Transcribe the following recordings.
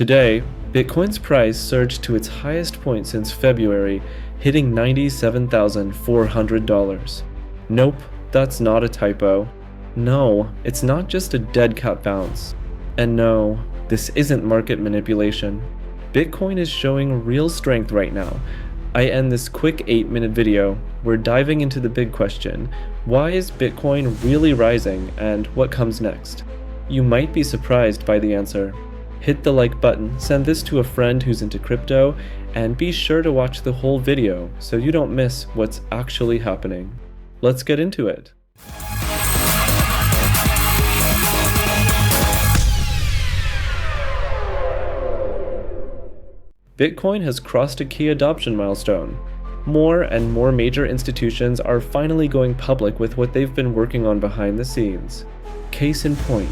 Today, Bitcoin's price surged to its highest point since February, hitting $97,400. Nope, that's not a typo. No, it's not just a dead cat bounce. And no, this isn't market manipulation. Bitcoin is showing real strength right now. I end this quick 8-minute video. We're diving into the big question: why is Bitcoin really rising, and what comes next? You might be surprised by the answer. Hit the like button, send this to a friend who's into crypto, and be sure to watch the whole video so you don't miss what's actually happening. Let's get into it. Bitcoin has crossed a key adoption milestone. More and more major institutions are finally going public with what they've been working on behind the scenes. Case in point,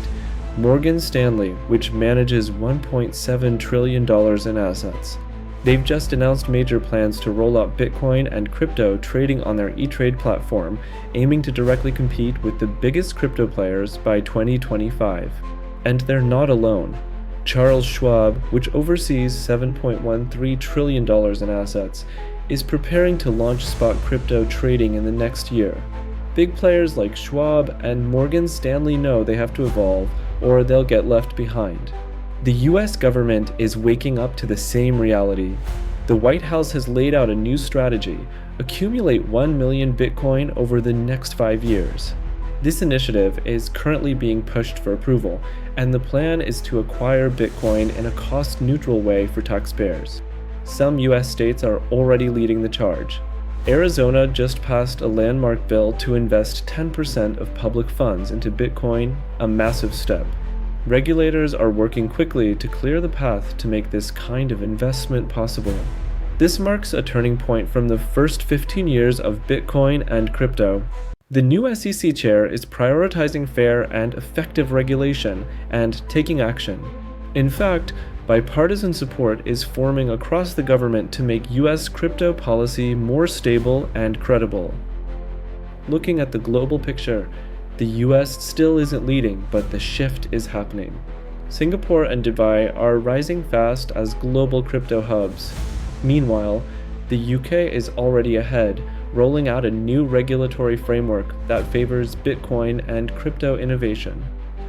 Morgan Stanley, which manages $1.7 trillion in assets. They've just announced major plans to roll out Bitcoin and crypto trading on their E-Trade platform, aiming to directly compete with the biggest crypto players by 2025. And they're not alone. Charles Schwab, which oversees $7.13 trillion in assets, is preparing to launch spot crypto trading in the next year. Big players like Schwab and Morgan Stanley know they have to evolve, or they'll get left behind. The US government is waking up to the same reality. The White House has laid out a new strategy: accumulate 1 million Bitcoin over the next 5 years. This initiative is currently being pushed for approval, and the plan is to acquire Bitcoin in a cost-neutral way for taxpayers. Some US states are already leading the charge. Arizona just passed a landmark bill to invest 10% of public funds into Bitcoin, a massive step. Regulators are working quickly to clear the path to make this kind of investment possible. This marks a turning point from the first 15 years of Bitcoin and crypto. The new SEC chair is prioritizing fair and effective regulation and taking action. In fact, bipartisan support is forming across the government to make US crypto policy more stable and credible. Looking at the global picture, the US still isn't leading, but the shift is happening. Singapore and Dubai are rising fast as global crypto hubs. Meanwhile, the UK is already ahead, rolling out a new regulatory framework that favors Bitcoin and crypto innovation.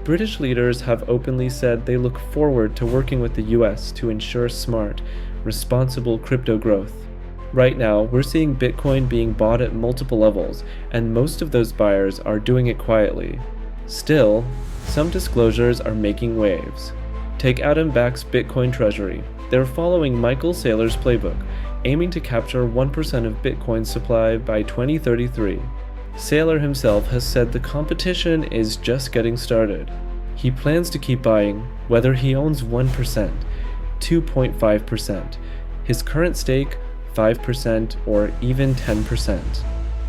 British leaders have openly said they look forward to working with the US to ensure smart, responsible crypto growth. Right now, we're seeing Bitcoin being bought at multiple levels, and most of those buyers are doing it quietly. Still, some disclosures are making waves. Take Adam Back's Bitcoin Treasury. They're following Michael Saylor's playbook, aiming to capture 1% of Bitcoin's supply by 2033. Saylor himself has said the competition is just getting started. He plans to keep buying, whether he owns 1%, 2.5%, his current stake, 5%, or even 10%.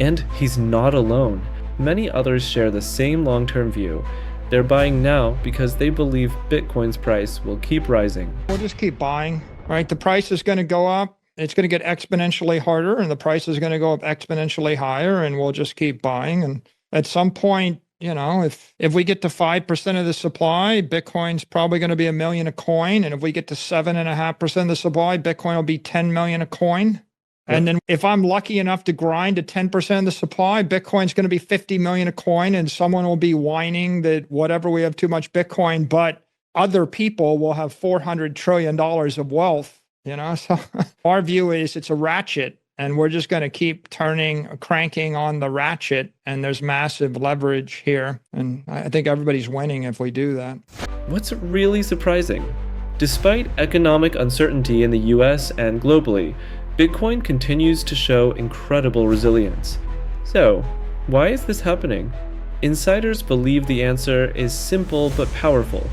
And he's not alone. Many others share the same long-term view. They're buying now because they believe Bitcoin's price will keep rising. We'll just keep buying, right? The price is going to go up. It's going to get exponentially harder, and the price is going to go up exponentially higher, and we'll just keep buying. And at some point, if we get to 5% of the supply, Bitcoin's probably going to be $1 million a coin. And if we get to 7.5% of the supply, Bitcoin will be 10 million a coin. And then if I'm lucky enough to grind to 10% of the supply, Bitcoin's going to be 50 million a coin, and someone will be whining that whatever, we have too much Bitcoin, but other people will have $400 trillion of wealth. So our view is it's a ratchet, and we're just going to keep cranking on the ratchet, and there's massive leverage here. And I think everybody's winning if we do that. What's really surprising? Despite economic uncertainty in the US and globally, Bitcoin continues to show incredible resilience. So, why is this happening? Insiders believe the answer is simple but powerful.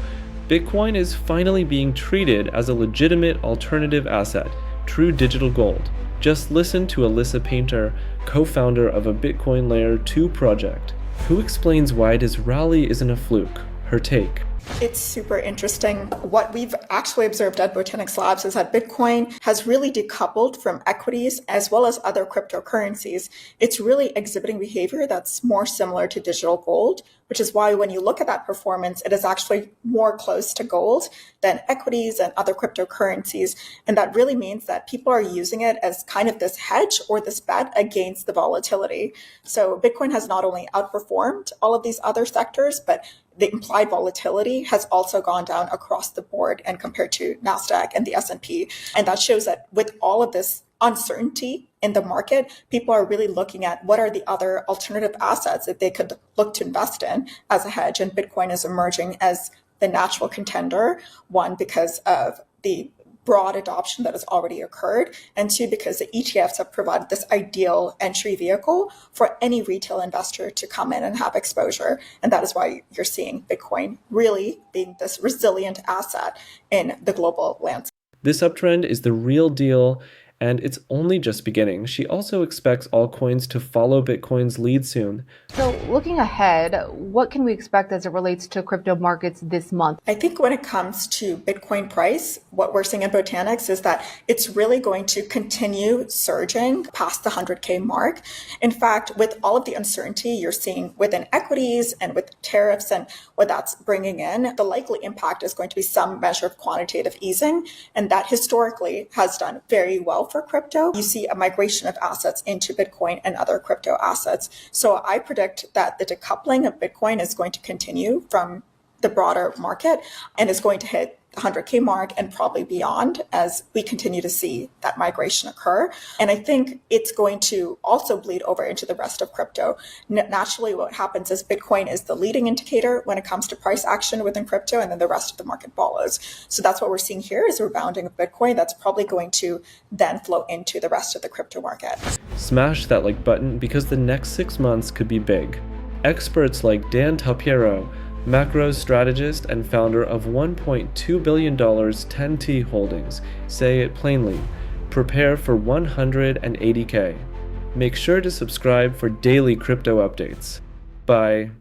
Bitcoin is finally being treated as a legitimate alternative asset, true digital gold. Just listen to Alyssa Painter, co-founder of a Bitcoin Layer 2 project, who explains why this rally isn't a fluke. Her take: It's super interesting. What we've actually observed at Botanix Labs is that Bitcoin has really decoupled from equities as well as other cryptocurrencies. It's really exhibiting behavior that's more similar to digital gold, which is why when you look at that performance, it is actually more close to gold than equities and other cryptocurrencies. And that really means that people are using it as kind of this hedge or this bet against the volatility. So Bitcoin has not only outperformed all of these other sectors, but the implied volatility has also gone down across the board and compared to NASDAQ and the S&P. And that shows that with all of this uncertainty in the market, people are really looking at what are the other alternative assets that they could look to invest in as a hedge. And Bitcoin is emerging as the natural contender, one, because of the broad adoption that has already occurred, and two, because the ETFs have provided this ideal entry vehicle for any retail investor to come in and have exposure. And that is why you're seeing Bitcoin really being this resilient asset in the global landscape. This uptrend is the real deal, and it's only just beginning. She also expects altcoins to follow Bitcoin's lead soon. So looking ahead, what can we expect as it relates to crypto markets this month? I think when it comes to Bitcoin price, what we're seeing at Botanix is that it's really going to continue surging past the 100K mark. In fact, with all of the uncertainty you're seeing within equities and with tariffs and what that's bringing in, the likely impact is going to be some measure of quantitative easing. And that historically has done very well for crypto. You see a migration of assets into Bitcoin and other crypto assets. So I predict that the decoupling of Bitcoin is going to continue from the broader market and is going to hit the 100K mark and probably beyond as we continue to see that migration occur. And I think it's going to also bleed over into the rest of crypto. Naturally, what happens is Bitcoin is the leading indicator when it comes to price action within crypto, and then the rest of the market follows. So that's what we're seeing here is a rebounding of Bitcoin that's probably going to then flow into the rest of the crypto market. Smash that like button because the next 6 months could be big. Experts like Dan Talpiero, Macro's strategist and founder of $1.2 billion 10T Holdings, say it plainly: prepare for 180K. Make sure to subscribe for daily crypto updates. Bye.